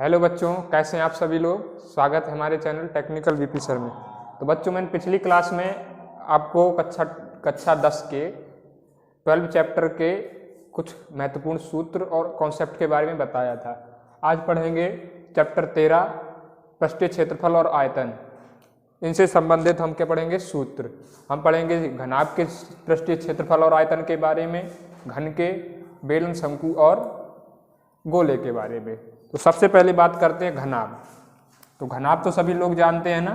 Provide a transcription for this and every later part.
Hello बच्चों, कैसे हैं आप सभी लोग। स्वागत है हमारे चैनल टेक्निकल वीपी सर में। तो बच्चों, मैंने पिछली क्लास में आपको कक्षा 10 के 12 चैप्टर के कुछ महत्वपूर्ण सूत्र और कॉन्सेप्ट के बारे में बताया था। आज पढ़ेंगे चैप्टर 13 पृष्ठीय क्षेत्रफल और आयतन। इनसे संबंधित हम क्या पढ़ेंगे? सूत्र। हम पढ़ेंगे घनाभ के पृष्ठीय क्षेत्रफल और आयतन के बारे में, घन के, बेलन, शंकु और गोले के बारे में। तो सबसे पहले बात करते हैं घनाभ। तो घनाभ तो सभी लोग जानते हैं ना।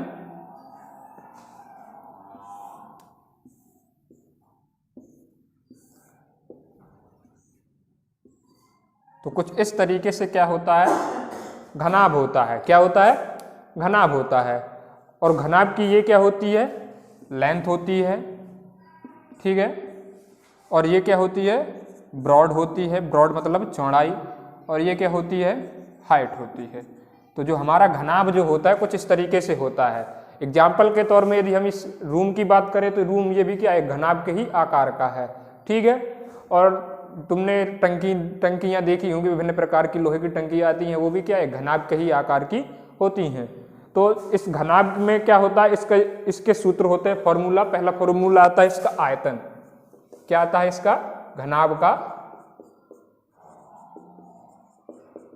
तो कुछ इस तरीके से क्या होता है? घनाभ होता है। क्या होता है? घनाभ होता है। और घनाभ की ये क्या होती है? लेंथ होती है, ठीक है। और ये क्या होती है? ब्रॉड होती है। ब्रॉड मतलब चौड़ाई। और ये क्या होती है? हाइट होती है। तो जो हमारा घनाभ जो होता है कुछ इस तरीके से होता है। एग्जाम्पल के तौर में यदि हम इस रूम की बात करें तो रूम ये भी क्या है? घनाभ के ही आकार का है, ठीक है। और तुमने टंकियाँ देखी होंगी, विभिन्न प्रकार की लोहे की टंकियाँ आती हैं, वो भी क्या है? घनाभ के ही आकार की होती हैं। तो इस घनाभ में क्या होता है? इसके सूत्र होते हैं, फॉर्मूला। पहला फॉर्मूला आता है इसका आयतन। क्या आता है इसका? घनाभ का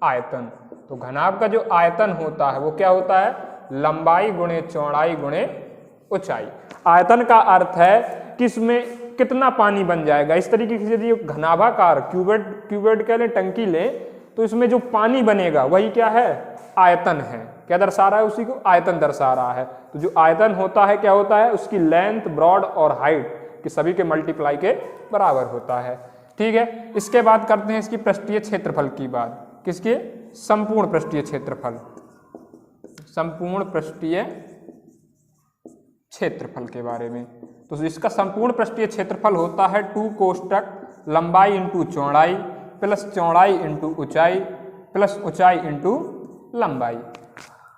आयतन। तो घनाभ का जो आयतन होता है वो क्या होता है? लंबाई गुणे चौड़ाई गुणे ऊंचाई। आयतन का अर्थ है कि इसमें कितना पानी बन जाएगा। इस तरीके से यदि घनाभाकार क्यूबेड कह लें, टंकी लें, तो इसमें जो पानी बनेगा वही क्या है? आयतन है। क्या दर्शा रहा है? उसी को आयतन दर्शा रहा है। तो जो आयतन होता है क्या होता है? उसकी लेंथ, ब्रॉड और हाइट के सभी के मल्टीप्लाई के बराबर होता है, ठीक है। इसके बाद करते हैं इसकी पृष्ठीय क्षेत्रफल की बात। किसके? संपूर्ण पृष्ठीय क्षेत्रफल। संपूर्ण पृष्ठीय क्षेत्रफल के बारे में। तो इसका संपूर्ण पृष्ठीय क्षेत्रफल होता है 2 कोष्टक लंबाई इंटू चौड़ाई प्लस चौड़ाई इंटू ऊंचाई प्लस ऊंचाई इंटू लंबाई।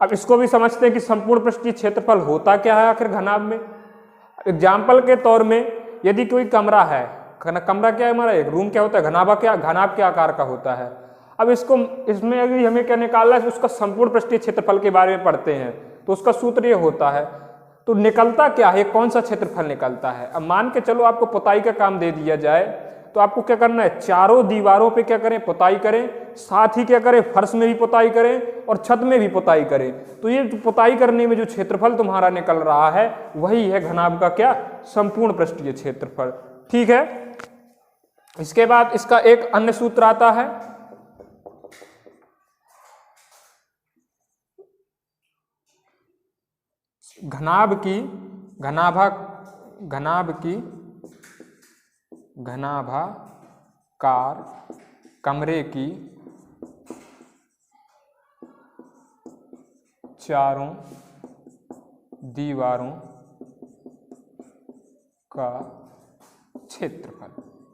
अब इसको भी समझते हैं कि संपूर्ण पृष्ठीय क्षेत्रफल होता क्या है आखिर घनाभ में। एग्जाम्पल के तौर में यदि कोई कमरा है, कमरा क्या है हमारा? एक रूम क्या होता है? घनाभ के आकार का होता है। अब इसमें अगर हमें क्या निकालना है, उसका संपूर्ण पृष्ठीय क्षेत्रफल के बारे में पढ़ते हैं तो उसका सूत्र ये होता है। तो निकलता क्या है? कौन सा क्षेत्रफल निकलता है? अब मान के चलो आपको पुताई का काम दे दिया जाए तो आपको क्या करना है? चारों दीवारों पे क्या करें? पुताई करें। साथ ही क्या करें? फर्श में भी पुताई करें और छत में भी पुताई करें। तो ये पुताई करने में जो क्षेत्रफल तुम्हारा निकल रहा है वही है घनाभ का क्या? संपूर्ण पृष्ठीय क्षेत्रफल, ठीक है। इसके बाद इसका एक अन्य सूत्र आता है, घनाभाकार कमरे की चारों दीवारों का क्षेत्रफल।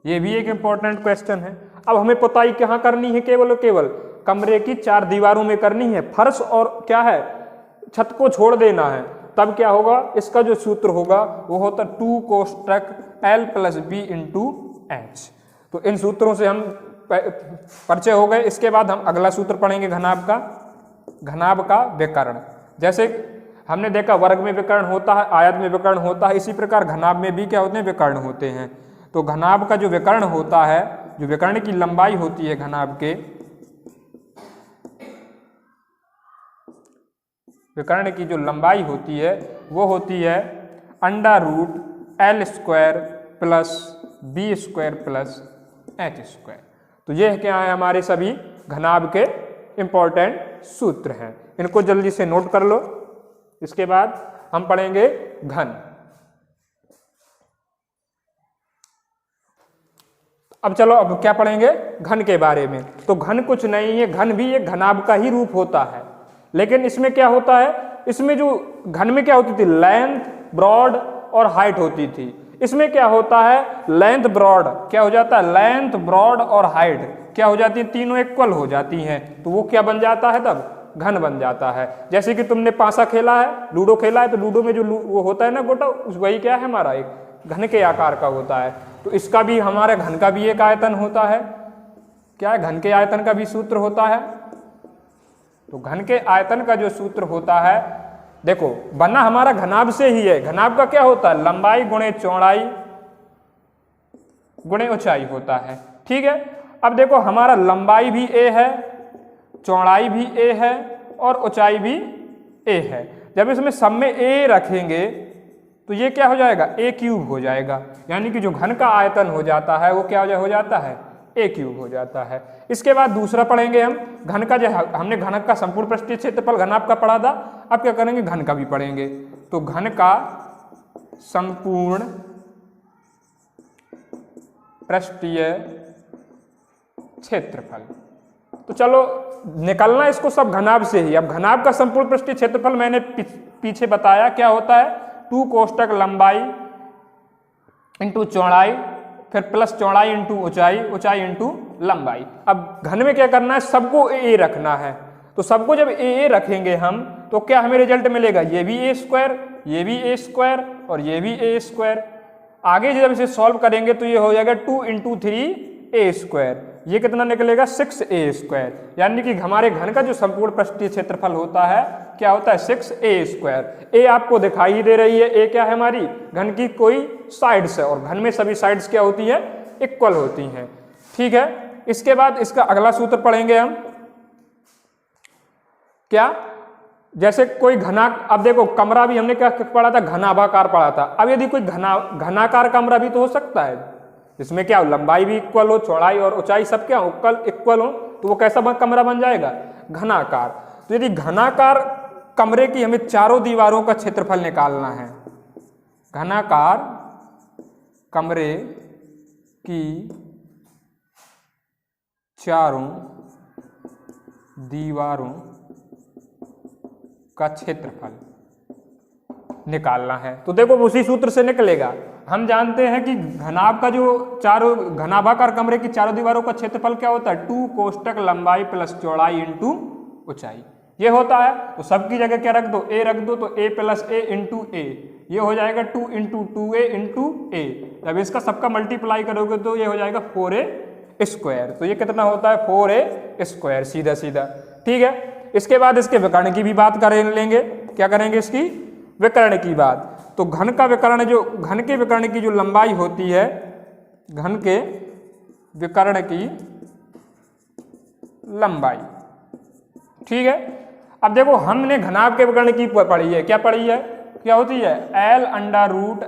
ये भी एक इंपॉर्टेंट क्वेश्चन है। अब हमें पुताई कहाँ करनी है? केवल कमरे की 4 दीवारों में करनी है। फर्श और क्या है? छत को छोड़ देना है। तब क्या होगा? इसका जो सूत्र होगा वो होता 2 कोष्टक L plus B into H. तो इन सूत्रों से हम परिचय हो गए। इसके बाद हम अगला सूत्र पढ़ेंगे घनाभ का विकर्ण। जैसे हमने देखा वर्ग में विकर्ण होता है, आयत में विकर्ण होता है, इसी प्रकार घनाभ में भी क्या होते हैं? विकर्ण होते हैं। तो घनाभ का जो विकर्ण होता है, जो विकर्ण की लंबाई होती है घनाभ के, विकर्ण की जो लंबाई होती है वो होती है √L² plus B² plus H²। तो ये क्या है? हमारे सभी घनाभ के इंपॉर्टेंट सूत्र हैं। इनको जल्दी से नोट कर लो। इसके बाद हम पढ़ेंगे घन। अब चलो, अब क्या पढ़ेंगे? घन के बारे में। तो घन कुछ नहीं है, घन भी एक घनाभ का ही रूप होता है। लेकिन इसमें क्या होता है? इसमें जो घन में क्या होती थी? लेंथ, ब्रॉड और हाइट होती थी। इसमें क्या होता है? लेंथ, ब्रॉड क्या हो जाता है? लेंथ, ब्रॉड और हाइट क्या हो जाती है? तीनों इक्वल हो जाती हैं। तो वो क्या बन जाता है? तब घन बन जाता है। जैसे कि तुमने पासा खेला है, लूडो खेला है, तो लूडो में जो वो होता है ना गोटा, वही क्या है? हमारा एक घन के आकार का होता है। तो इसका भी, हमारे घन का भी एक आयतन होता है। क्या है? घन के आयतन का भी सूत्र होता है तो घन के आयतन का जो सूत्र होता है, देखो बना हमारा घनाभ से ही है, घनाभ का क्या होता है, लंबाई गुणे चौड़ाई गुणे ऊंचाई होता है। ठीक है, अब देखो हमारा लंबाई भी a है, चौड़ाई भी a है और ऊंचाई भी a है। जब इसमें सब में a रखेंगे तो ये क्या हो जाएगा, a क्यूब हो जाएगा, यानी कि जो घन का आयतन हो जाता है वो क्या हो जाता है, a क्यूब हो जाता है। इसके बाद दूसरा पढ़ेंगे हम घन का, जो हमने घन का संपूर्ण पृष्ठीय क्षेत्रफल घनाभ का पढ़ा था, अब क्या करेंगे, घन का भी पढ़ेंगे। तो घन का संपूर्ण पृष्ठीय क्षेत्रफल, तो चलो निकलना इसको सब घनाभ से ही। अब घनाभ का संपूर्ण पृष्ठीय क्षेत्रफल मैंने पीछे बताया क्या होता है, 2 कोष्टक लंबाई इंटू चौड़ाई, फिर प्लस चौड़ाई इंटू ऊंचाई, ऊंचाई इंटू लंबाई। अब घन में क्या करना है, सबको ए रखना है, तो सबको जब ए रखेंगे हम तो क्या हमें रिजल्ट मिलेगा, ये भी ए स्क्वायर, ये भी ए स्क्वायर और ये भी ए स्क्वायर। आगे जब इसे सॉल्व करेंगे तो ये हो जाएगा 2 इंटू 3 ए स्क्वायर, ये कितना निकलेगा 6a स्क्वायर, यानी कि हमारे घन का जो संपूर्ण पृष्ठीय क्षेत्रफल होता है क्या होता है 6a स्क्वायर। ए आपको दिखाई ही दे रही है, ए क्या है हमारी घन की कोई साइड्स है, और घन में सभी साइड्स क्या होती है, इक्वल होती हैं। ठीक है, इसके बाद इसका अगला सूत्र पढ़ेंगे हम, क्या, जैसे कोई घना, अब देखो कमरा भी हमने क्या पढ़ा था, घनाभाकार पढ़ा था। अब यदि कोई घनाकार कमरा भी तो हो सकता है, इसमें क्या लंबाई भी इक्वल हो, चौड़ाई और ऊंचाई सब क्या इक्वल हो, तो वो कैसा कमरा बन जाएगा, घनाकार। तो यदि घनाकार कमरे की हमें चारों दीवारों का क्षेत्रफल निकालना है, घनाकार कमरे की चारों दीवारों का क्षेत्रफल निकालना है, तो देखो उसी सूत्र से निकलेगा। हम जानते हैं कि घनाभ का जो घनाभाकार कमरे की चारों दीवारों का क्षेत्रफल क्या होता है, 2 कोष्टक लंबाई प्लस चौड़ाई इंटू ऊंचाई, ये होता है। तो सबकी जगह क्या रख दो, a रख दो, तो a प्लस ए इंटू ए, ये हो जाएगा 2 इंटू 2a इंटू ए। जब इसका सबका मल्टीप्लाई करोगे तो ये हो जाएगा 4a स्क्वायर, तो ये कितना होता है 4a स्क्वायर, सीधा सीधा। ठीक है, इसके बाद इसके विकर्ण की भी बात कर लेंगे, क्या करेंगे, इसकी विकर्ण की बात। तो घन का विकर्ण, जो घन के विकर्ण की जो लंबाई होती है, घन के विकर्ण की लंबाई, ठीक है। अब देखो हमने घनाभ के विकर्ण की पढ़ी है, क्या पढ़ी है, क्या होती है L अंडर रूट,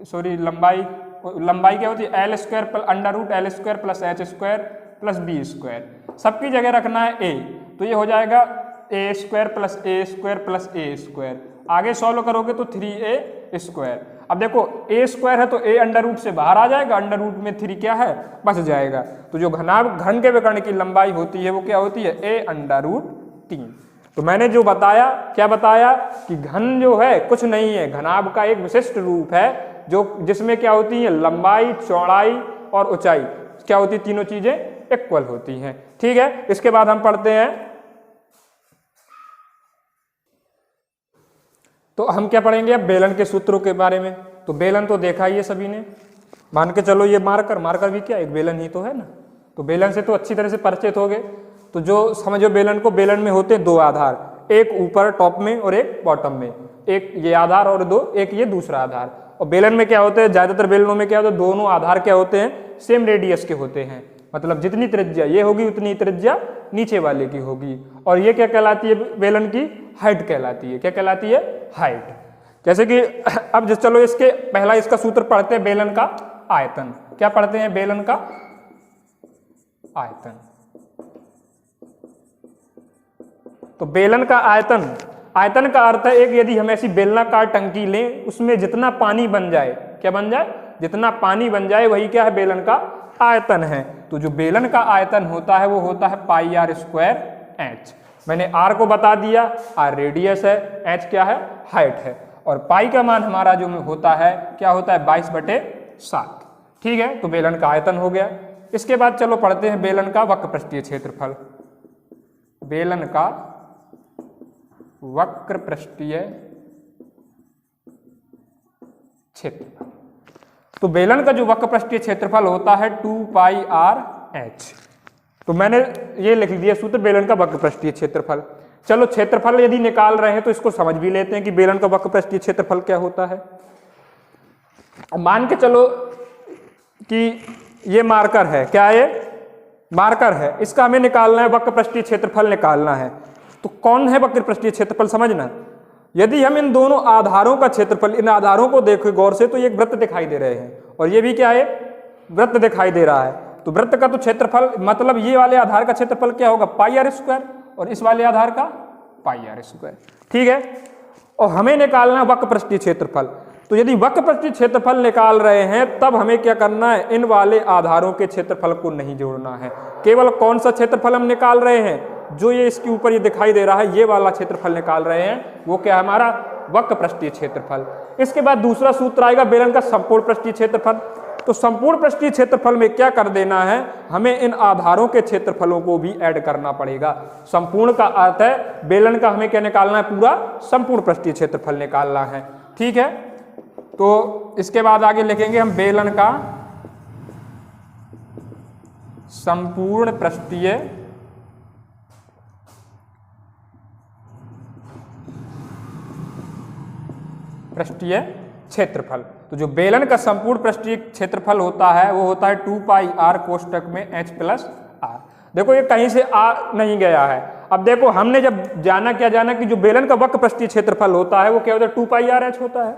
सॉरी लंबाई क्या होती है L square under root L square plus H square plus B square, सबकी जगह रखना है a, तो ये हो जाएगा a square plus a square plus a square. आगे सॉल्व करोगे तो 3a स्क्वायर। अब देखो a स्क्वायर है तो a अंडर रूट से बाहर आ जाएगा, अंडर रूट में 3 क्या है, बच जाएगा। तो जो घन के विकर्ण की लंबाई होती है वो क्या होती है a अंडर रूट 3। तो मैंने जो बताया, क्या बताया कि घन जो है कुछ नहीं है, घनाभ का एक विशिष्ट रूप है जो जिसमें क्या होती है लंबाई, चौड़ाई और ऊंचाई क्या होती है, तीनों चीजें इक्वल होती हैं। ठीक है, इसके बाद हम पढ़ते हैं, तो हम क्या पढ़ेंगे अब बेलन के सूत्रों के बारे में। तो बेलन तो देखा ही है सभी ने, मान के चलो ये मार्कर भी क्या एक बेलन ही तो है ना, तो बेलन से तो अच्छी तरह से परिचित हो गए। तो जो समझो बेलन को, बेलन में होते 2 आधार, एक ऊपर टॉप में और एक बॉटम में, एक ये आधार और एक ये दूसरा आधार। और बेलन में क्या होते हैं, ज्यादातर बेलनों में क्या होता है, दोनों आधार क्या होते हैं, सेम रेडियस के होते हैं, मतलब जितनी त्रिज्या ये होगी उतनी त्रिज्या नीचे वाले की होगी। और ये क्या कहलाती है, बेलन की हाइट कहलाती है। क्या कहलाती है, हाइट। जैसे कि अब चलो इसके पहला इसका सूत्र पढ़ते हैं, बेलन का आयतन। क्या पढ़ते हैं, बेलन का आयतन। तो बेलन का आयतन, आयतन का अर्थ है एक, यदि हम ऐसी बेलनाकार टंकी लें उसमें जितना पानी बन जाए, क्या बन जाए, जितना पानी बन जाए वही क्या है, बेलन का आयतन है। तो जो बेलन का आयतन होता है वो होता है पाई आर स्क्वायर एच। मैंने आर को बता दिया, आर रेडियस है, एच क्या है, हाइट है, और पाई का मान हमारा जो होता है क्या होता है 22/7। ठीक है, तो बेलन का आयतन हो गया। इसके बाद चलो पढ़ते हैं बेलन का वक्र पृष्ठीय क्षेत्रफल। बेलन का वक्र पृष्ठीय क्षेत्रफल, तो बेलन का जो वक्र पृष्ठीय क्षेत्रफल होता है 2 पाई आर एच। तो मैंने ये लिख दिया सूत्र बेलन का वक्र पृष्ठीय क्षेत्रफल। चलो क्षेत्रफल यदि निकाल रहे हैं तो इसको समझ भी लेते हैं कि बेलन का वक्र पृष्ठीय क्षेत्रफल क्या होता है। मान के चलो कि ये मार्कर है, क्या है ये मार्कर है, इसका हमें निकालना है वक्र पृष्ठीय क्षेत्रफल निकालना है। तो कौन है वक्र पृष्ठीय क्षेत्रफल समझना। यदि हम इन दोनों आधारों का क्षेत्रफल, इन आधारों को देखें गौर से, तो ये एक वृत्त दिखाई दे रहे हैं और ये भी क्या है वृत्त दिखाई दे रहा है। तो वृत्त का तो क्षेत्रफल मतलब ये वाले आधार का क्षेत्रफल क्या होगा पाई आर स्क्वायर और इस वाले आधार का पाई आर स्क्वायर। ठीक है, और हमें निकालना है वक्र पृष्ठीय क्षेत्रफल। तो यदि वक्र पृष्ठीय क्षेत्रफल निकाल रहे हैं तब हमें क्या करना है, इन वाले आधारों के क्षेत्रफल को नहीं जोड़ना है। केवल कौन सा क्षेत्रफल हम निकाल रहे हैं, जो ये इसके ऊपर ये दिखाई दे रहा है ये वाला क्षेत्रफल निकाल रहे हैं, वो क्या है हमारा वक्र पृष्ठीय क्षेत्रफल। इसके बाद दूसरा सूत्र आएगा बेलन का संपूर्ण पृष्ठीय क्षेत्रफल। तो संपूर्ण पृष्ठीय क्षेत्रफल में क्या कर देना है, हमें इन आधारों के क्षेत्रफलों को भी ऐड करना पड़ेगा। संपूर्ण का अर्थ है बेलन का हमें क्या निकालना है, पूरा संपूर्ण पृष्ठीय क्षेत्रफल निकालना है। ठीक है, तो इसके बाद आगे लिखेंगे हम बेलन का संपूर्ण पृष्ठीय क्षेत्रफल। तो जो बेलन का संपूर्ण पृष्ठीय क्षेत्रफल होता है वो होता है 2 पाई आर कोष्टक में h प्लस आर। देखो ये कहीं से आ नहीं गया है। अब देखो हमने जब जाना क्या जाना कि जो बेलन का वक्र पृष्ठीय क्षेत्रफल होता है वो क्या होता है 2 पाई आर एच होता है।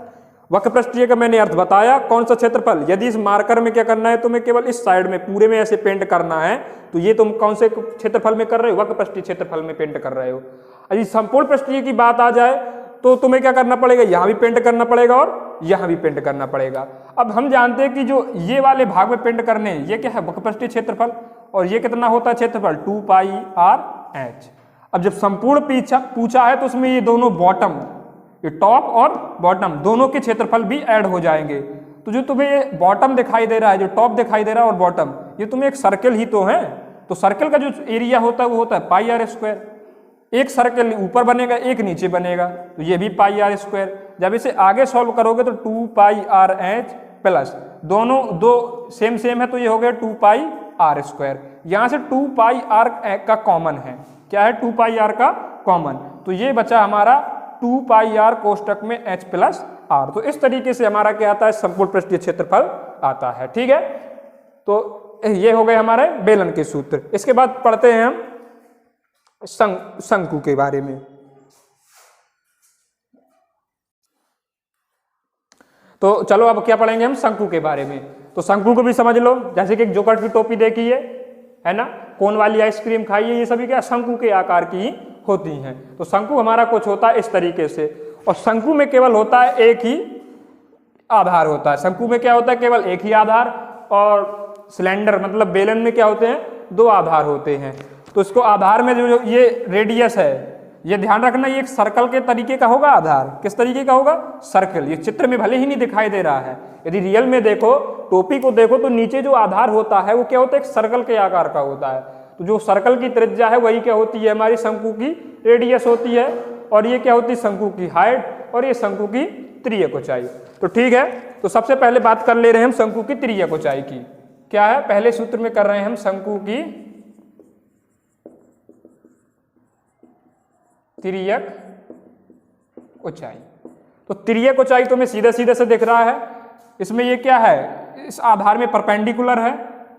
वक्र पृष्ठीय का मैंने अर्थ बताया, कौन सा क्षेत्रफल। यदि इस मार्कर में क्या करना है, तुम्हें केवल इस साइड में पूरे में ऐसे पेंट करना है, तो ये तुम कौन से क्षेत्रफल में कर रहे हो, वक्र पृष्ठीय क्षेत्रफल में पेंट कर रहे हो। यदि संपूर्ण पृष्ठीय की बात आ जाए तो तुम्हें क्या करना पड़ेगा, यहाँ भी पेंट करना पड़ेगा और यहाँ भी पेंट करना पड़ेगा। अब हम जानते हैं कि जो ये वाले भाग में पेंट करने हैं ये क्या है वक्र पृष्ठीय क्षेत्रफल, और ये कितना होता है क्षेत्रफल 2 पाई आर एच। अब जब संपूर्ण पूछा है तो उसमें ये दोनों बॉटम, ये टॉप और बॉटम दोनों के क्षेत्रफल भी ऐड हो जाएंगे। तो जो तुम्हें ये बॉटम दिखाई दे रहा है, जो टॉप दिखाई दे रहा है और बॉटम, ये तुम्हें एक सर्कल ही तो है। तो सर्कल का जो एरिया होता है वो होता है पाई आर स्क्वायर। एक सर्कल ऊपर बनेगा एक नीचे बनेगा, तो ये भी पाई आर स्क्वायर। जब इसे आगे सॉल्व करोगे तो 2 पाई आर एच प्लस दोनों दो सेम है, तो ये हो गया 2 पाई आर स्क्वायर। यहाँ से 2 पाई आर का कॉमन है, क्या है 2 पाई आर का कॉमन, तो ये बचा हमारा 2 पाई आर कोष्टक में h प्लस आर। तो इस तरीके से हमारा क्या आता है संपूर्ण पृष्ठीय क्षेत्रफल आता है। ठीक है, तो ये हो गए हमारे बेलन के सूत्र। इसके बाद पढ़ते हैं हम शंकु के बारे में। तो चलो अब क्या पढ़ेंगे हम शंकु के बारे में। तो शंकु को भी समझ लो, जैसे कि एक जोकर की टोपी देखी है ना, कोन वाली आइसक्रीम खाई है, ये सभी क्या शंकु के आकार की ही होती हैं। तो शंकु हमारा कुछ होता है इस तरीके से, और शंकु में केवल होता है एक ही आधार होता है। शंकु में क्या होता है, केवल एक ही आधार, और सिलेंडर मतलब बेलन में क्या होते हैं, 2 आधार होते हैं। तो इसको आधार में जो ये रेडियस है, ये ध्यान रखना, ये एक सर्कल के तरीके का होगा आधार। किस तरीके का होगा, सर्कल। ये चित्र में भले ही नहीं दिखाई दे रहा है, यदि रियल में देखो, टोपी को देखो, तो नीचे जो आधार होता है वो क्या होता है, एक सर्कल के आकार का होता है। तो जो सर्कल की त्रिज्या है वही क्या होती है, हमारी शंकु की रेडियस होती है, और ये क्या होती है शंकु की हाइट, और ये शंकु की तिर्यक ऊंचाई। तो ठीक है, तो सबसे पहले बात कर ले रहे हैं हम शंकु की तिर्यक ऊंचाई की। क्या है, पहले सूत्र में कर रहे हैं हम शंकु की तिर्यक ऊंचाई। तो तिर्यक ऊंचाई तो हमें सीधे सीधे से दिख रहा है, इसमें ये क्या है, इस आधार में परपेंडिकुलर है,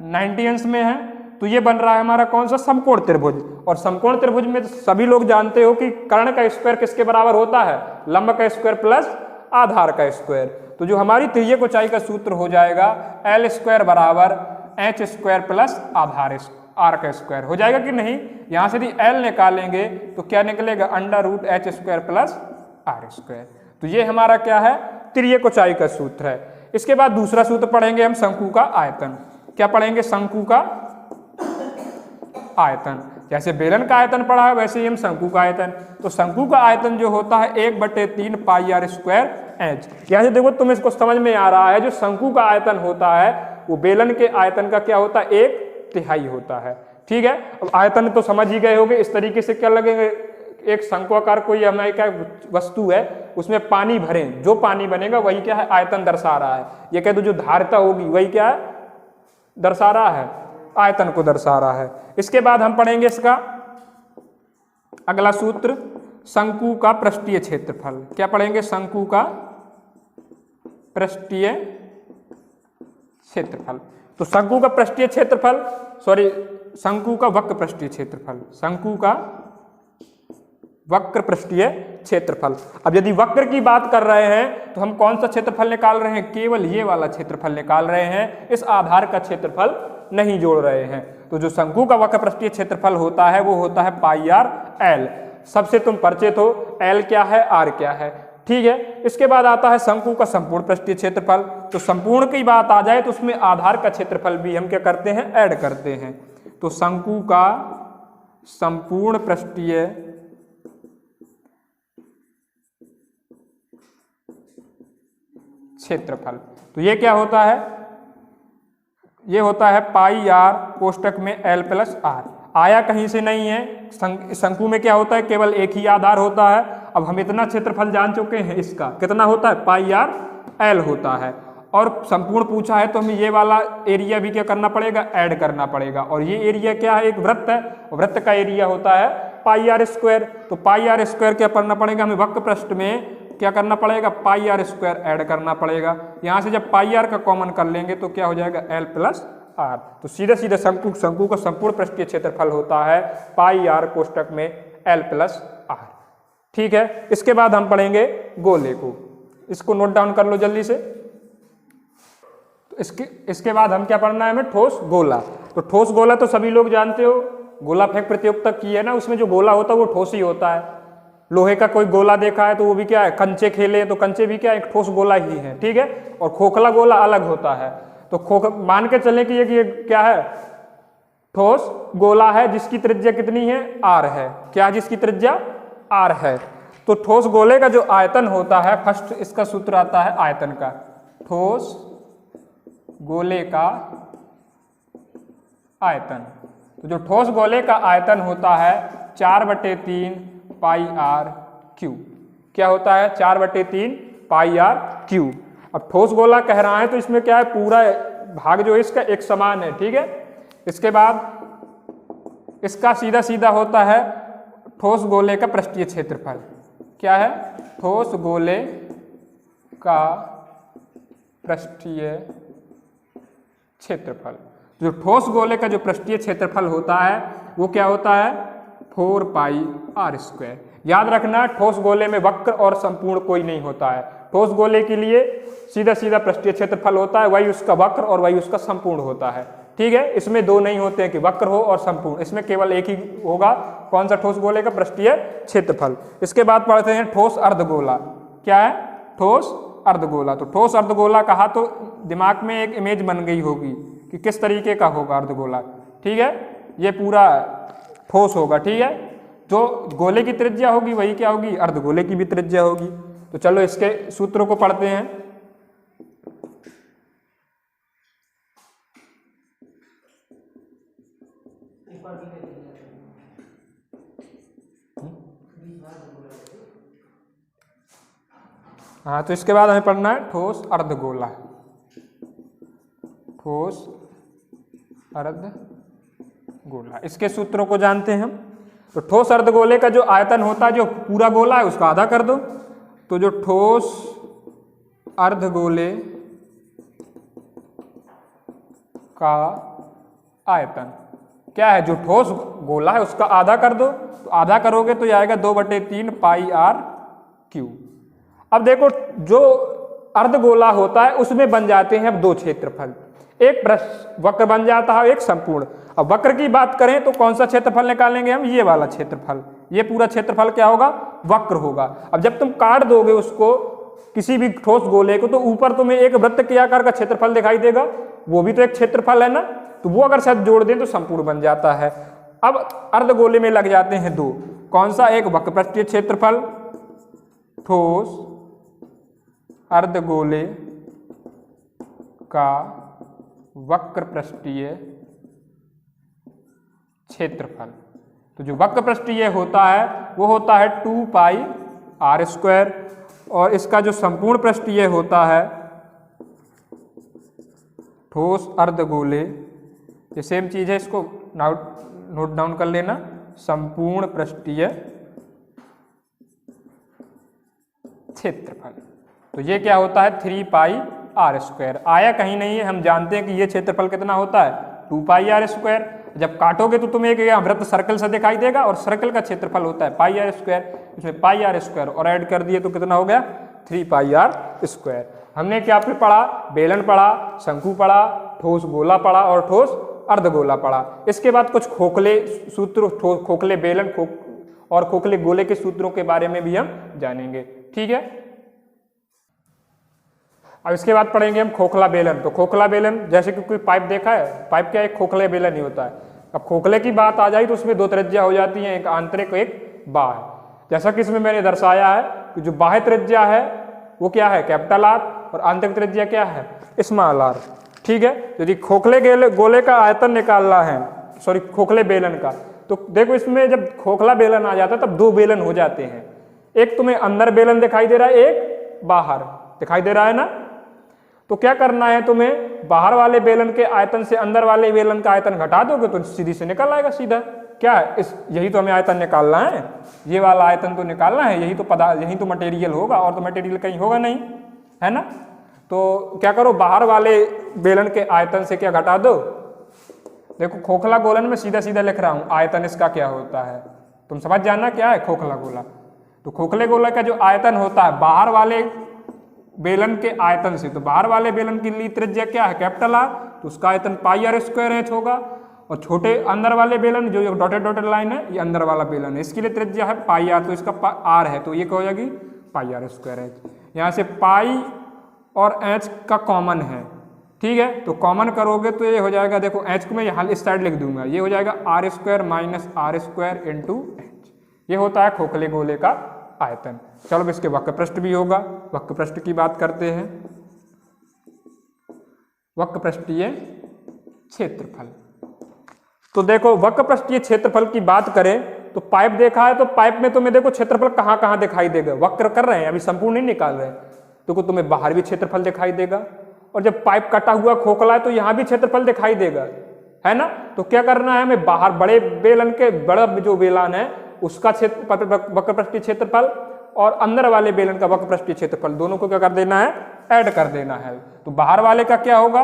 90 अंश में है, तो ये बन रहा है हमारा कौन सा, समकोण त्रिभुज। और समकोण त्रिभुज में सभी लोग जानते हो कि कर्ण का स्क्वायर किसके बराबर होता है, लंब का स्क्वायर प्लस आधार का स्क्वायर। तो जो हमारी तिर्यक ऊंचाई का सूत्र हो जाएगा L स्क्वायर बराबर h स्क्वायर प्लस आधार आर का स्क्वायर हो जाएगा कि नहीं। यहाँ से यदि L निकालेंगे तो क्या निकलेगा, √h square plus R square. तो ये हमारा क्या है, तिर्यक ऊंचाई का सूत्र है। इसके बाद दूसरा सूत्र पढ़ेंगे हम शंकु का आयतन। क्या पढ़ेंगे, शंकु का आयतन। जैसे बेलन का आयतन पढ़ा है वैसे ही हम शंकु का आयतन। तो शंकु का आयतन जो होता है 1/3 पाई आर स्क्वायर एच। यहाँ से देखो तुम इसको समझ में आ रहा है, जो शंकु का आयतन होता है वो बेलन के आयतन का क्या होता है, 1/3 होता है। ठीक है, अब आयतन तो समझ ही गए होंगे। इस तरीके से क्या लगेंगे, एक शंक्वाकार कोई हमारी क्या वस्तु है, उसमें पानी भरें, जो पानी बनेगा वही क्या है, आयतन दर्शा रहा है। ये कह दो जो धारिता होगी वही क्या है, दर्शा रहा है आयतन को दर्शा रहा है। इसके बाद हम पढ़ेंगे इसका अगला सूत्र, शंकु का पृष्ठीय क्षेत्रफल। क्या पढ़ेंगे? शंकु का पृष्ठीय क्षेत्रफल। तो शंकु का पृष्ठीय क्षेत्रफल, शंकु का वक्र पृष्ठीय क्षेत्रफल, शंकु का वक्र पृष्ठीय क्षेत्रफल। अब यदि वक्र की बात कर रहे हैं तो हम कौन सा क्षेत्रफल निकाल रहे हैं? केवल ये वाला क्षेत्रफल निकाल रहे हैं, इस आधार का क्षेत्रफल नहीं जोड़ रहे हैं। तो जो शंकु का वक्र पृष्ठीय क्षेत्रफल होता है वो होता है पाई आर एल। सबसे तुम परिचित हो, एल क्या है, आर क्या है, ठीक है। इसके बाद आता है शंकु का संपूर्ण पृष्ठीय क्षेत्रफल। तो संपूर्ण की बात आ जाए तो उसमें आधार का क्षेत्रफल भी हम क्या करते हैं? ऐड करते हैं। तो शंकु का संपूर्ण पृष्ठीय क्षेत्रफल, तो ये क्या होता है? ये होता है पाई आर कोष्टक में एल प्लस आर। आया कहीं से नहीं है, शंकु में क्या होता है? केवल एक ही आधार होता है। अब हम इतना क्षेत्रफल जान चुके हैं, इसका कितना होता है? पाई आर एल होता है। और संपूर्ण पूछा है तो हमें ये वाला एरिया भी क्या करना पड़ेगा? ऐड करना पड़ेगा। और ये एरिया क्या है? एक वृत्त है, वृत्त का एरिया होता है पाई आर स्क्वायर। तो पाई आर स्क्वायर क्या पढ़ना पड़ेगा हमें? वक्र पृष्ठ में क्या करना पड़ेगा? पाई आर स्क्वायर ऐड करना पड़ेगा। यहाँ से जब पाई आर का कॉमन कर लेंगे तो क्या हो जाएगा? L plus R. तो सीधे सीधे शंकु का संपूर्ण पृष्ठीय क्षेत्रफल होता है पाई आर कोष्टक में एल प्लस आर, ठीक है। इसके बाद हम पढ़ेंगे गोले को, इसको नोट डाउन कर लो जल्दी से। तो इसके बाद हम क्या पढ़ना है हमें? ठोस गोला। तो ठोस गोला तो सभी लोग जानते हो, गोला फेंक प्रतियोगिता की है ना, उसमें जो गोला होता है वो ठोस ही होता है। लोहे का कोई गोला देखा है तो वो भी क्या है? कंचे खेले तो कंचे भी क्या है? एक ठोस गोला ही है, ठीक है। और खोखला गोला अलग होता है। तो मान के चले कि ये क्या है? ठोस गोला है जिसकी त्रिज्या कितनी है? आर है। क्या जिसकी त्रिज्या आर है। तो ठोस गोले का जो आयतन होता है, फर्स्ट इसका सूत्र आता है आयतन का। ठोस गोले का आयतन, तो जो ठोस गोले का आयतन होता है 4/3 पाई आर क्यूब। क्या होता है? 4/3 पाई आर क्यूब। अब ठोस गोला कह रहा है तो इसमें क्या है? पूरा भाग जो है इसका एक समान है, ठीक है। इसके बाद इसका सीधा सीधा होता है ठोस गोले का पृष्ठीय क्षेत्रफल। क्या है? ठोस गोले का पृष्ठीय क्षेत्रफल। जो ठोस गोले का जो पृष्ठीय क्षेत्रफल होता है वो क्या होता है? 4 पाई आर स्क्वायर। याद रखना, ठोस गोले में वक्र और संपूर्ण कोई नहीं होता है। ठोस गोले के लिए सीधा सीधा पृष्ठीय क्षेत्रफल होता है, वही उसका वक्र और वही उसका संपूर्ण होता है, ठीक है। इसमें दो नहीं होते हैं कि वक्र हो और संपूर्ण, इसमें केवल एक ही होगा। कौन सा? ठोस गोले का पृष्ठीय क्षेत्रफल। इसके बाद पढ़ते हैं ठोस अर्धगोला। क्या है? ठोस अर्धगोला। तो ठोस अर्धगोला कहा तो दिमाग में एक इमेज बन गई होगी कि किस तरीके का होगा अर्धगोला, ठीक है। ये पूरा ठोस होगा, ठीक है। जो गोले की त्रिज्या होगी वही क्या होगी? अर्धगोले की भी त्रिज्या होगी। तो चलो इसके सूत्रों को पढ़ते हैं। हाँ, तो इसके बाद हमें पढ़ना है ठोस अर्धगोला। ठोस अर्धगोला, इसके सूत्रों को जानते हैं हम। तो ठोस अर्धगोले का जो आयतन होता है, जो पूरा गोला है उसका आधा कर दो। तो जो ठोस अर्धगोले का आयतन क्या है? जो ठोस गोला है उसका आधा कर दो। तो आधा करोगे तो आएगा 2/3 पाई आर क्यूब। अब देखो, जो अर्धगोला होता है उसमें बन जाते हैं अब दो क्षेत्रफल, एक वक्र बन जाता है, एक संपूर्ण। अब वक्र की बात करें तो कौन सा क्षेत्रफल निकालेंगे हम? ये वाला क्षेत्रफल। ये पूरा क्षेत्रफल क्या होगा? वक्र होगा। अब जब तुम काट दोगे उसको, किसी भी ठोस गोले को, तो ऊपर तुम्हें एक वृत्त के आकार का क्षेत्रफल दिखाई देगा, वो भी तो एक क्षेत्रफल है ना। तो वो अगर शायद जोड़ दें तो संपूर्ण बन जाता है। अब अर्धगोले में लग जाते हैं दो। कौन सा? एक वक्र पृष्ठीय क्षेत्रफल, ठोस अर्धगोले का वक्र पृष्ठीय क्षेत्रफल। तो जो वक्र पृष्ठीय होता है वो होता है 2 पाई आर स्क्वायर, और इसका जो संपूर्ण पृष्ठीय होता है ठोस अर्धगोले ये सेम चीज है, इसको नोट डाउन कर लेना, संपूर्ण पृष्ठीय क्षेत्रफल। तो ये क्या होता है 3 पाई आर स्क्वायर। आया कहीं नहीं है, हम जानते हैं कि ये क्षेत्रफल कितना होता है 2 पाई आर स्क्वायर। जब काटोगे तो तुम्हें एक यहाँ वृत्त सर्कल से दिखाई देगा और सर्कल का क्षेत्रफल होता है पाई आर स्क्वायर, इसमें पाई आर स्क्वायर और ऐड कर दिए तो कितना हो गया 3 पाई आर स्क्वायर। हमने क्या पढ़ा, बेलन पढ़ा, शंकु पढ़ा, ठोस गोला पढ़ा और ठोस अर्धगोला पढ़ा। इसके बाद कुछ खोखले सूत्र, खोखले बेलन और खोखले गोले के सूत्रों के बारे में भी हम जानेंगे, ठीक है। अब इसके बाद पढ़ेंगे हम खोखला बेलन। तो खोखला बेलन जैसे कि कोई पाइप देखा है, पाइप क्या एक खोखले बेलन ही होता है। अब खोखले की बात आ जाए तो उसमें 2 त्रिज्या हो जाती हैं, एक आंतरिक एक बाह्य। जैसा कि इसमें मैंने दर्शाया है कि जो बाह्य त्रिज्या है वो क्या है कैपिटल आर और आंतरिक त्रिज्या क्या है स्मॉल आर, ठीक है। यदि खोखले गोले का आयतन निकालना है, सॉरी खोखले बेलन का, तो देखो इसमें जब खोखला बेलन आ जाता है तब 2 बेलन हो जाते हैं। एक तुम्हें अंदर बेलन दिखाई दे रहा है, एक बाहर दिखाई दे रहा है ना। तो क्या करना है तुम्हें, बाहर वाले बेलन के आयतन से अंदर वाले बेलन का आयतन घटा दोगे तो सीधी से निकल आएगा सीधा। क्या है यही तो हमें आयतन निकालना है, ये वाला आयतन तो निकालना है, यही तो पदार्थ, यही तो मटेरियल होगा और तो मटेरियल कहीं होगा नहीं, है ना। तो क्या करो, बाहर वाले बेलन के आयतन से क्या घटा दो। देखो खोखला गोलन में सीधा सीधा लिख रहा हूं, आयतन इसका क्या होता है तुम समझ जाना क्या है खोखला गोला। तो खोखले गोला का जो आयतन होता है बाहर वाले बेलन के आयतन से, तो बाहर वाले बेलन की लिए त्रिज्या क्या है कैपिटल आर, तो उसका आयतन पाई आर स्क्वायर एच होगा। और छोटे अंदर वाले बेलन जो डॉटेड डॉटेड लाइन है ये अंदर वाला बेलन है, इसके लिए त्रिज्या है पाई आर, तो इसका आर है तो ये क्या हो जाएगी पाई आर स्क्वायर एच। यहाँ से पाई और एच का कॉमन है, ठीक है। तो कॉमन करोगे तो ये हो जाएगा, देखो एच को मैं यहाँ इस साइड लिख दूंगा, ये हो जाएगा R square minus R square into H. ये होता है खोखले गोले का आयतन। चलो इसके वक्र पृष्ठ भी होगा, वक्र पृष्ठ की बात करते हैं। वक्र पृष्ठीय क्षेत्रफल, तो देखो वक्र पृष्ठीय क्षेत्रफल की बात करें तो पाइप देखा है, तो पाइप में तुम्हें देखो क्षेत्रफल कहाँ कहाँ दिखाई देगा, वक्र कर रहे हैं अभी संपूर्ण नहीं निकाल रहे हैं, देखो तुम्हें बाहर भी क्षेत्रफल दिखाई देगा और जब पाइप कटा हुआ खोखला है तो यहाँ भी क्षेत्रफल दिखाई देगा, है ना। तो क्या करना है हमें, बाहर बड़े बेलन के बड़ा जो बेलन है उसका वक्र पृष्ठीय क्षेत्रफल और अंदर वाले बेलन का वक्र पृष्ठीय क्षेत्रफल दोनों को क्या कर देना है ऐड कर देना है। तो बाहर वाले का क्या होगा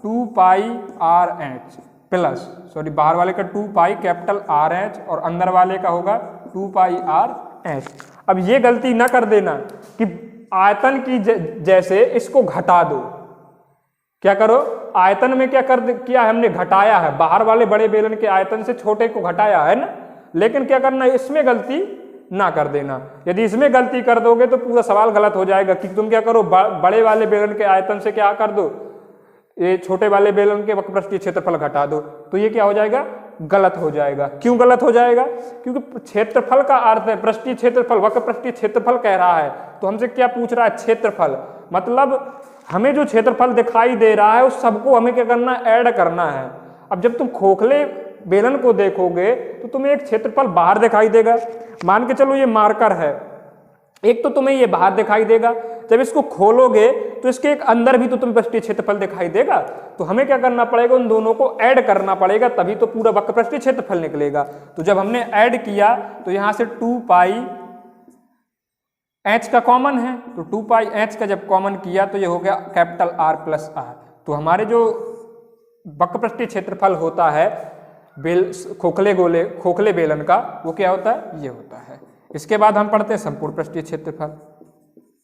2 पाई आर एच प्लस, सॉरी बाहर वाले का 2 पाई कैपिटल आर एच और अंदर वाले का होगा 2 पाई आर एच। अब ये गलती ना कर देना कि आयतन की जैसे इसको घटा दो, क्या करो आयतन में क्या किया हमने घटाया है, बाहर वाले बड़े बेलन के आयतन से छोटे को घटाया है ना, लेकिन क्या करना है इसमें गलती ना कर देना। यदि इसमें गलती कर दोगे तो पूरा सवाल गलत हो जाएगा कि तुम क्या करो बड़े वाले बेलन के आयतन से क्या कर दो, ये छोटे वाले बेलन के वक्र पृष्ठीय क्षेत्रफल घटा दो, तो ये क्या हो जाएगा गलत हो जाएगा। क्यों गलत हो जाएगा, क्योंकि क्षेत्रफल का अर्थ है पृष्ठीय क्षेत्रफल, वक्र पृष्ठीय क्षेत्रफल कह रहा है, तो हमसे क्या पूछ रहा है क्षेत्रफल, मतलब हमें जो क्षेत्रफल दिखाई दे रहा है उस सबको हमें क्या करना है ऐड करना है। अब जब तुम खोखले बेलन को देखोगे तो तुम्हें एक क्षेत्रफल बाहर दिखाई देगा, मान के चलो ये मार्कर है, एक तो तुम्हें ये बाहर दिखाई देगा, जब इसको खोलोगे तो इसके एक अंदर भी तो तुम्हें पृष्ठीय क्षेत्रफल दिखाई देगा, तो हमें क्या करना पड़ेगा उन दोनों को ऐड करना पड़ेगा, तभी तो पूरा वक्र पृष्ठीय क्षेत्रफल निकलेगा। तो जब हमने ऐड किया तो यहां से 2 पाई एच का कॉमन है, तो 2 पाई एच का जब कॉमन किया तो ये हो गया कैपिटल आर प्लस आर। तो हमारे जो वक्र पृष्ठीय क्षेत्रफल होता है खोखले बेलन का वो क्या होता है ये होता है। इसके बाद हम पढ़ते हैं संपूर्ण पृष्ठीय क्षेत्रफल।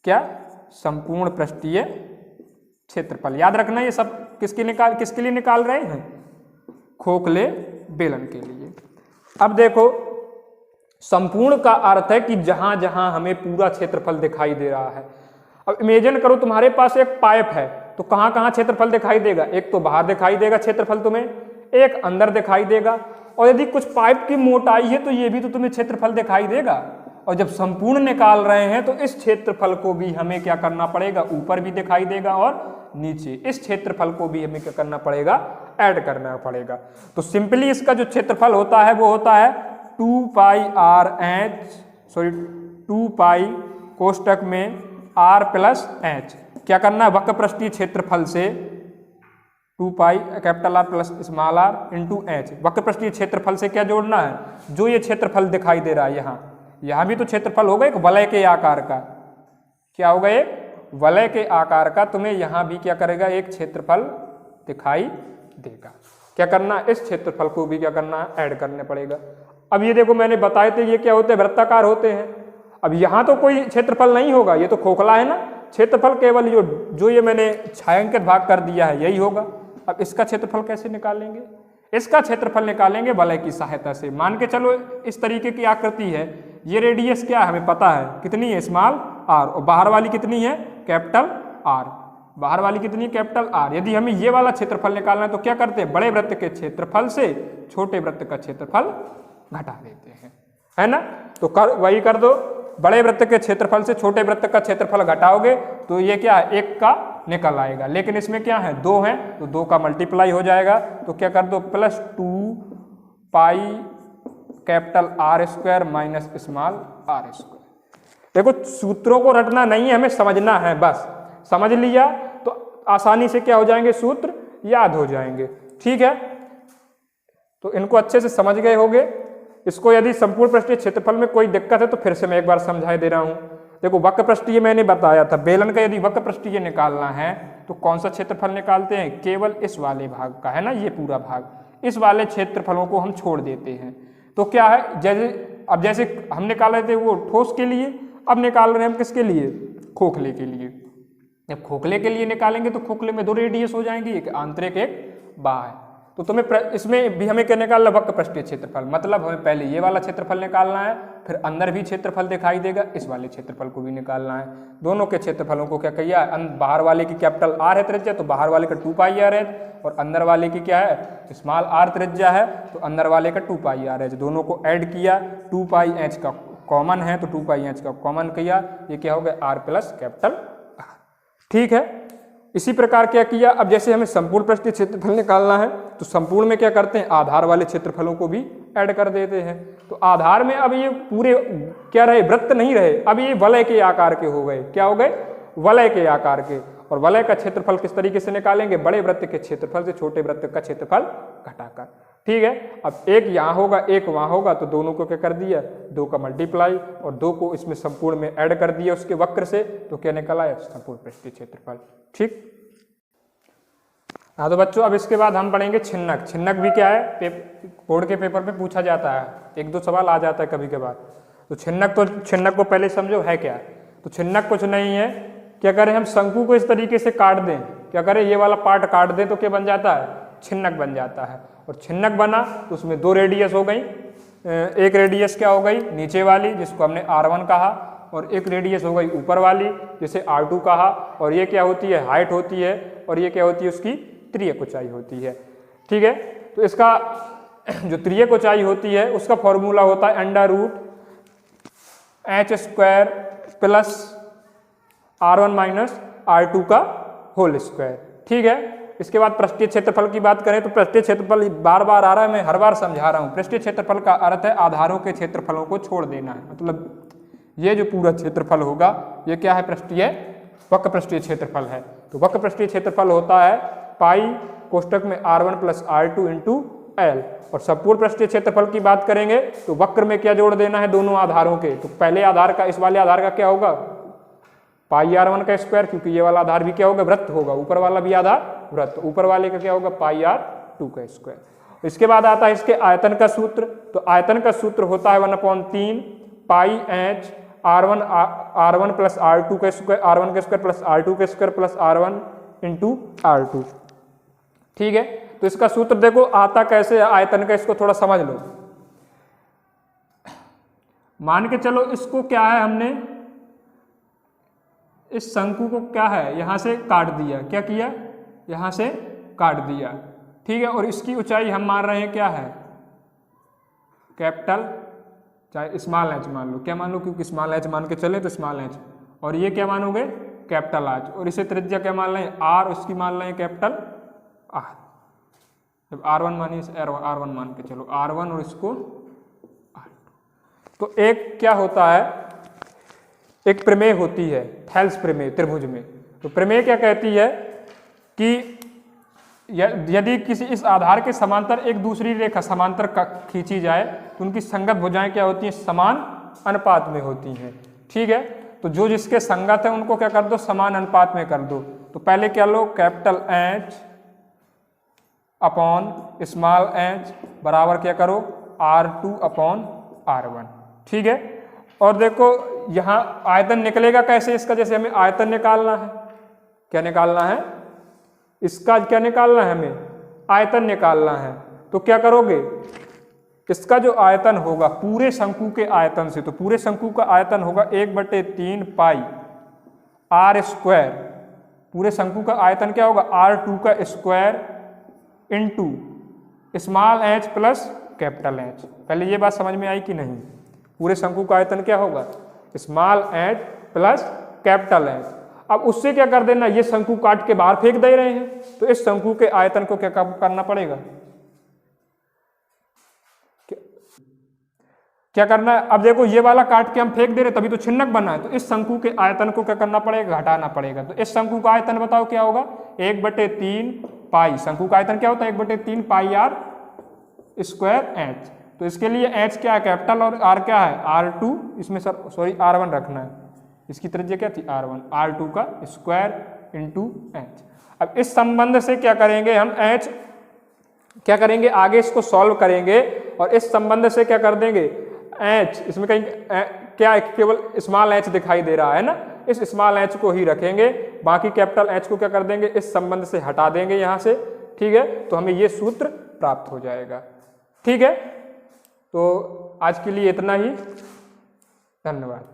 क्या संपूर्ण पृष्ठीय क्षेत्रफल, याद रखना ये सब किसके लिए निकाल रहे हैं खोखले बेलन के लिए। अब देखो संपूर्ण का अर्थ है कि जहां जहां हमें पूरा क्षेत्रफल दिखाई दे रहा है। अब इमेजिन करो तुम्हारे पास एक पाइप है, तो कहां कहां क्षेत्रफल दिखाई देगा, एक तो बाहर दिखाई देगा क्षेत्रफल तुम्हें, एक अंदर दिखाई देगा, और यदि कुछ पाइप की मोटाई है तो ये भी तो तुम्हें क्षेत्रफल दिखाई देगा। और जब संपूर्ण निकाल रहे हैं तो इस क्षेत्रफल को भी हमें क्या करना पड़ेगा, ऊपर भी दिखाई देगा और नीचे, इस क्षेत्रफल को भी हमें क्या करना पड़ेगा ऐड करना पड़ेगा। तो सिंपली इसका जो क्षेत्रफल होता है वो होता है 2 पाई आर एच, सॉरी 2 पाई कोष्टक में आर प्लस एच। क्या करना है वक्र पृष्ठीय क्षेत्रफल से 2 pi capital R plus small R into H. वक्र पृष्ठीय क्षेत्रफल से क्या जोड़ना है, जो ये क्षेत्रफल दिखाई दे रहा है यहाँ भी तो क्षेत्रफल होगा एक वलय के आकार का, क्या होगा एक वलय के आकार का, तुम्हें यहाँ भी क्या करेगा एक क्षेत्रफल दिखाई देगा। क्या करना, इस क्षेत्रफल को भी क्या करना, ऐड करने पड़ेगा। अब ये देखो मैंने बताए थे ये क्या होते हैं, वृत्ताकार होते हैं। अब यहाँ तो कोई क्षेत्रफल नहीं होगा, ये तो खोखला है ना, क्षेत्रफल केवल जो ये मैंने छायांकित भाग कर दिया है यही होगा। अब इसका क्षेत्रफल कैसे निकालेंगे, इसका क्षेत्रफल निकालेंगे वलय की सहायता से। मान के चलो इस तरीके की आकृति है, ये रेडियस क्या है हमें पता है कितनी है, स्मॉल आर, और बाहर वाली कितनी है, कैपिटल आर, बाहर वाली कितनी कैपिटल आर। यदि हमें ये वाला क्षेत्रफल निकालना है तो क्या करते हैं, बड़े वृत्त के क्षेत्रफल से छोटे वृत्त का क्षेत्रफल घटा देते हैं, है ना। तो वही कर दो, बड़े वृत्त के क्षेत्रफल से छोटे वृत्त का क्षेत्रफल घटाओगे तो ये क्या है, 1 का निकल आएगा। लेकिन इसमें क्या है, 2 है तो 2 का मल्टीप्लाई हो जाएगा। तो क्या कर दो, plus 2 pi capital R square minus small R square. देखो सूत्रों को रटना नहीं है, हमें समझना है, बस समझ लिया तो आसानी से क्या हो जाएंगे, सूत्र याद हो जाएंगे। ठीक है, तो इनको अच्छे से समझ गए होंगे। इसको यदि संपूर्ण पृष्ठीय क्षेत्रफल में कोई दिक्कत है तो फिर से मैं एक बार समझाई दे रहा हूं। देखो वक्र पृष्ठीय मैंने बताया था, बेलन का यदि वक्र पृष्ठीय निकालना है तो कौन सा क्षेत्रफल निकालते हैं, केवल इस वाले भाग का, है ना, ये पूरा भाग, इस वाले क्षेत्रफलों को हम छोड़ देते हैं। तो क्या है, जैसे हम निकाल रहे थे वो ठोस के लिए, अब निकाल रहे हैं हम किसके लिए, खोखले के लिए। जब खोखले के लिए निकालेंगे तो खोखले में 2 रेडियस हो जाएंगी, एक आंतरिक एक बाह्य। तो तुम्हें इसमें भी हमें क्या निकालना, वक्र पृष्ठीय क्षेत्रफल, मतलब हमें पहले ये वाला क्षेत्रफल निकालना है, फिर अंदर भी क्षेत्रफल दिखाई देगा, इस वाले क्षेत्रफल को भी निकालना है। दोनों के क्षेत्रफलों को क्या किया, बाहर वाले की कैपिटल आर है त्रिज्या तो बाहर वाले का 2 पाई आर है, और अंदर वाले की क्या है, स्मॉल आर त्रिज्या है तो अंदर वाले का 2 पाई आर है। दोनों को ऐड किया, 2 पाई एच का कॉमन है तो 2 पाई एच का कॉमन किया, ये क्या हो गया, आर प्लस कैपिटल आर। ठीक है, इसी प्रकार क्या किया, अब जैसे हमें संपूर्ण पृष्ठीय क्षेत्रफल निकालना है तो संपूर्ण में क्या करते हैं, आधार वाले क्षेत्रफलों को भी ऐड कर देते हैं। तो आधार में अब ये पूरे क्या रहे, वृत्त नहीं रहे, अब ये वलय के आकार के हो गए, क्या हो गए, वलय के आकार के। और वलय का क्षेत्रफल किस तरीके से निकालेंगे, बड़े वृत्त के क्षेत्रफल से छोटे वृत्त का क्षेत्रफल घटाकर। ठीक है, अब एक यहाँ होगा एक वहाँ होगा तो दोनों को क्या कर दिया, 2 का मल्टीप्लाई और 2 को इसमें संपूर्ण में ऐड कर दिया उसके वक्र से, तो क्या निकल आया, संपूर्ण पृष्ठीय क्षेत्रफल। ठीक, हाँ तो बच्चों अब इसके बाद हम पढ़ेंगे छिन्नक। छिन्नक भी क्या है, बोर्ड के पेपर पे पूछा जाता है, 1-2 सवाल आ जाता है कभी कभार। तो छिन्नक को पहले समझो है क्या। तो छिन्नक कुछ नहीं है, क्या करें हम शंकु को इस तरीके से काट दें, क्या करें ये वाला पार्ट काट दें तो क्या बन जाता है, छिन्नक बन जाता है। और छिन्नक बना तो उसमें 2 रेडियस हो गई, एक रेडियस क्या हो गई नीचे वाली जिसको हमने R1 कहा, और एक रेडियस हो गई ऊपर वाली जिसे R2 कहा, और ये क्या होती है, हाइट होती है, और ये क्या होती है, उसकी त्रियक ऊंचाई होती है। ठीक है, तो इसका जो त्रियक ऊंचाई होती है उसका फॉर्मूला होता है √h² plus R1 minus R2 का होल स्क्वायर। ठीक है, इसके बाद पृष्ठीय क्षेत्रफल की बात करें तो पृष्ठीय क्षेत्रफल बार बार आ रहा है, मैं हर बार समझा रहा हूँ। पृष्ठीय क्षेत्रफल का अर्थ है आधारों के क्षेत्रफलों को छोड़ देना है, मतलब ये जो पूरा क्षेत्रफल होगा ये क्या है, पृष्ठीय वक्र पृष्ठीय क्षेत्रफल है। तो वक्र पृष्ठीय क्षेत्रफल होता है पाई कोष्टक में R1 plus R2 into L। और संपूर्ण पृष्ठीय क्षेत्रफल की बात करेंगे तो वक्र में क्या जोड़ देना है, दोनों आधारों के। तो पहले आधार का, इस वाले आधार का क्या होगा, पाई R1 का स्क्वायर, क्योंकि ये वाला आधार भी क्या होगा, वृत्त होगा, ऊपर वाला भी आधार वृत्त, ऊपर वाले का क्या होगा, पाई R2 का स्क्वायर। इसके बाद आता है इसके आयतन का सूत्र। तो आयतन का सूत्र होता है 1/3 पाई h R1 प्लस R2 का स्क्वायर, R1 का स्क्वायर प्लस R2 का square plus R1 into R2। ठीक है, तो इसका सूत्र देखो आता कैसे है आयतन का, इसको थोड़ा समझ लो। मान के चलो इसको क्या है, हमने इस शंकु को क्या है यहां से काट दिया, क्या किया, यहां से काट दिया। ठीक है, और इसकी ऊंचाई हम मान रहे हैं क्या है, कैपिटल, चाहे स्मॉल एच मान लो, क्या मान लो, क्योंकि स्मॉल एच मान के चले तो स्मॉल एच, और ये क्या मानोगे, कैपिटल आर, और इसे त्रिज्या क्या मान लें, आर, उसकी मान लें कैपिटल आर। जब R1 मानिए R1 मान के चलो, R1 और इसको R2। तो एक क्या होता है, एक प्रमेय होती है थेल्स प्रमेय त्रिभुज में। तो प्रमेय क्या कहती है कि यदि किसी इस आधार के समांतर एक दूसरी रेखा समांतर खींची जाए तो उनकी संगत भुजाएं क्या होती हैं, समान अनुपात में होती हैं। ठीक है, तो जो जिसके संगत है उनको क्या कर दो, समान अनुपात में कर दो। तो पहले क्या लो, capital H upon small h बराबर क्या करो, R2 अपॉन R1। ठीक है, और देखो यहाँ आयतन निकलेगा कैसे इसका, जैसे हमें आयतन निकालना है, क्या निकालना है, इसका क्या निकालना है, हमें आयतन निकालना है। तो क्या करोगे, इसका जो आयतन होगा पूरे शंकु के आयतन से, तो पूरे शंकु का आयतन होगा 1/3 पाई R स्क्वायर। पूरे शंकु का आयतन क्या होगा, R2 का square into small h plus capital H। पहले ये बात समझ में आई कि नहीं, पूरे शंकु का आयतन क्या होगा, small h plus capital H। अब उससे क्या कर देना, ये शंकु काट के बाहर फेंक दे रहे हैं, तो इस शंकु के आयतन को क्या करना पड़ेगा, क्या करना है, अब देखो ये वाला काट के हम फेंक दे रहे तभी तो छिन्नक बना है, तो इस शंकु के आयतन को क्या करना पड़ेगा, घटाना पड़ेगा। तो इस शंकु का आयतन बताओ क्या होगा, 1/3 पाई, शंकु का आयतन क्या होता है 1/3 पाई R स्क्वायर H। तो इसके लिए H क्या है कैपिटल और R क्या है R2, इसमें सॉरी R1 रखना है, इसकी त्रिज्या क्या थी R1, R2 का स्क्वायर इंटू H। अब इस संबंध से क्या करेंगे हम, H क्या करेंगे, आगे इसको सॉल्व करेंगे और इस संबंध से क्या कर देंगे, H इसमें कहीं क्या केवल स्मॉल h दिखाई दे रहा है ना, इस स्मॉल h को ही रखेंगे, बाकी कैपिटल H को क्या कर देंगे, इस संबंध से हटा देंगे यहाँ से। ठीक है, तो हमें ये सूत्र प्राप्त हो जाएगा। ठीक है, तो आज के लिए इतना ही, धन्यवाद।